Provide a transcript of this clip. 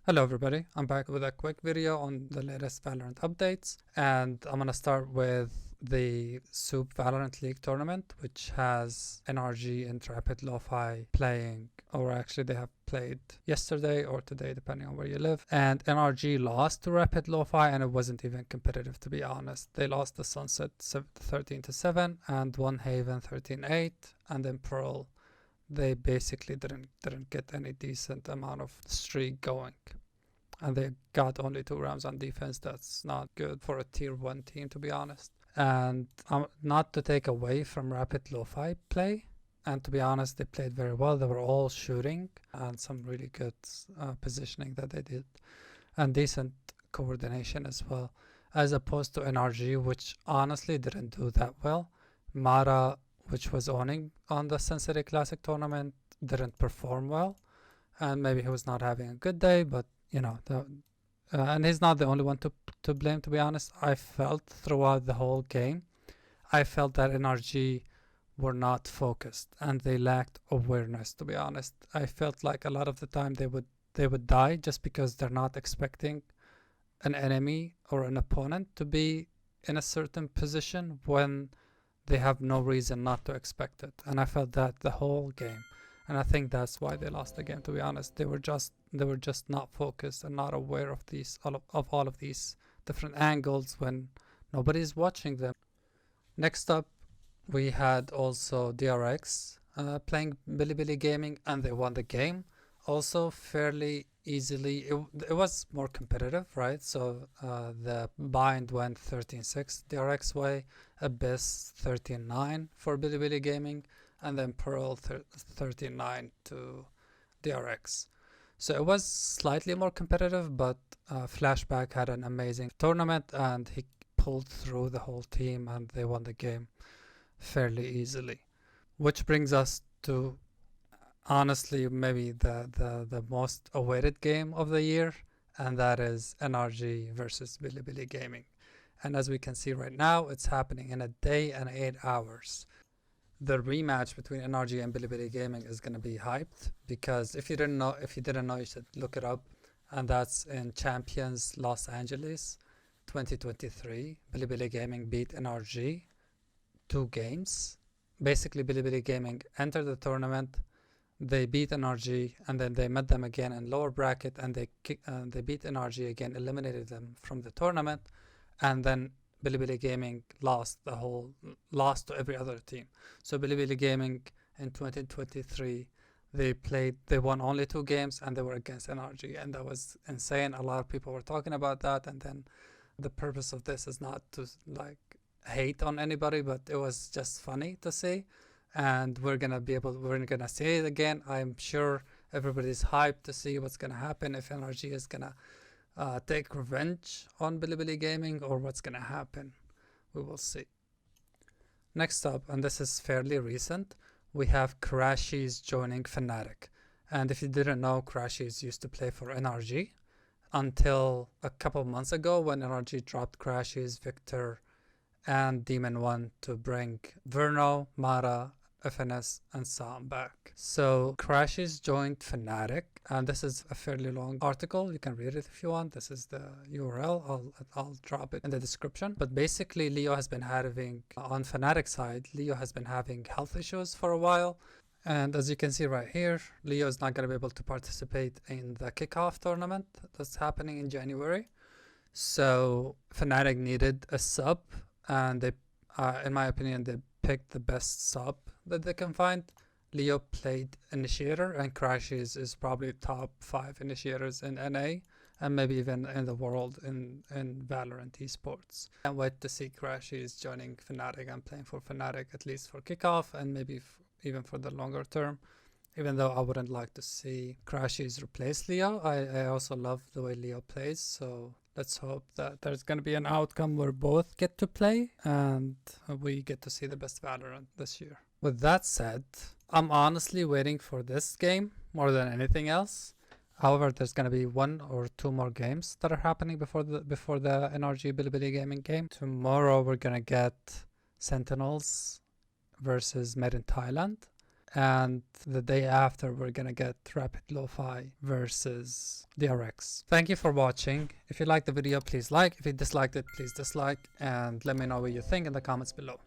Hello everybody, I'm back with a quick video on the latest Valorant updates, and I'm gonna start with the SOOP Valorant League tournament, which has NRG and Rapid Lofi playing, or actually they have played yesterday or today depending on where you live, and NRG lost to Rapid Lofi and it wasn't even competitive, to be honest. They lost the Sunset 13-7 and won Haven 13-8, and then Pearl they basically didn't get any decent amount of streak going, and they got only 2 rounds on defense. That's not good for a tier 1 team, to be honest. And not to take away from Rapid Lo-Fi play, and to be honest, they played very well. They were all shooting and some really good positioning that they did, and decent coordination as well, as opposed to NRG, which honestly didn't do that well. Mara, which was owning on the Sensitive Classic tournament, didn't perform well, and maybe he was not having a good day, but you know, and he's not the only one to blame, to be honest. I felt throughout the whole game, I felt that NRG were not focused and they lacked awareness, to be honest. I felt like a lot of the time they would die just because they're not expecting an enemy or an opponent to be in a certain position when they have no reason not to expect it, and I felt that the whole game, and I think that's why they lost the game, to be honest. They were just not focused and not aware of all of these different angles when nobody's watching them. Next up, we had also DRX playing Bilibili Gaming, and they won the game also fairly easily. It was more competitive, right? So the bind went 13-6 DRX way, Abyss 13-9 for Bilibili Gaming, and then Pearl 13-9 to DRX. So it was slightly more competitive, but Flashback had an amazing tournament and he pulled through the whole team and they won the game fairly easily. Which brings us to honestly maybe the most awaited game of the year, and that is NRG versus Bilibili Gaming. And as we can see right now, it's happening in a day and 8 hours. The rematch between NRG and Bilibili Gaming is going to be hyped, because if you didn't know, you should look it up, and that's in Champions Los Angeles 2023. Bilibili Gaming beat NRG 2 games. Basically, Bilibili Gaming entered the tournament, they beat NRG, and then they met them again in lower bracket, and they beat NRG again, eliminated them from the tournament, and then Bilibili Gaming lost to every other team. So Bilibili Gaming in 2023, they won only 2 games, and they were against NRG, and that was insane. A lot of people were talking about that, and then the purpose of this is not to like hate on anybody, but it was just funny to see. And we're gonna see it again. I'm sure everybody's hyped to see what's gonna happen, if NRG is gonna take revenge on Bilibili Gaming or what's gonna happen. We will see. Next up, and this is fairly recent, we have Crashies joining Fnatic. And if you didn't know, Crashies used to play for NRG until a couple months ago when NRG dropped Crashies, Victor, and Demon 1 to bring Verno, Mara, FNS, and Sam back. So Crashies joined Fnatic, and this is a fairly long article. You can read it if you want. This is the URL. I'll drop it in the description. But basically, Leo has been having, on Fnatic side, Leo has been having health issues for a while. And as you can see right here, Leo is not going to be able to participate in the kickoff tournament that's happening in January. So Fnatic needed a sub, and they, in my opinion, they picked the best sub that they can find. Leo played Initiator, and Crashies is probably top 5 initiators in NA, and maybe even in the world in Valorant Esports. Can't wait to see Crashies joining Fnatic and playing for Fnatic, at least for kickoff, and maybe even for the longer term. Even though I wouldn't like to see Crashies replace Leo, I also love the way Leo plays, so let's hope that there's going to be an outcome where both get to play and we get to see the best Valorant this year. With that said, I'm honestly waiting for this game more than anything else. However, there's going to be 1 or 2 more games that are happening before the NRG Bilibili Gaming game. Tomorrow we're going to get Sentinels versus Made in Thailand. and the day after we're gonna get Rapid Lo-Fi versus DRX. Thank you for watching. If you liked the video, please like. If you disliked it, please dislike, and let me know what you think in the comments below.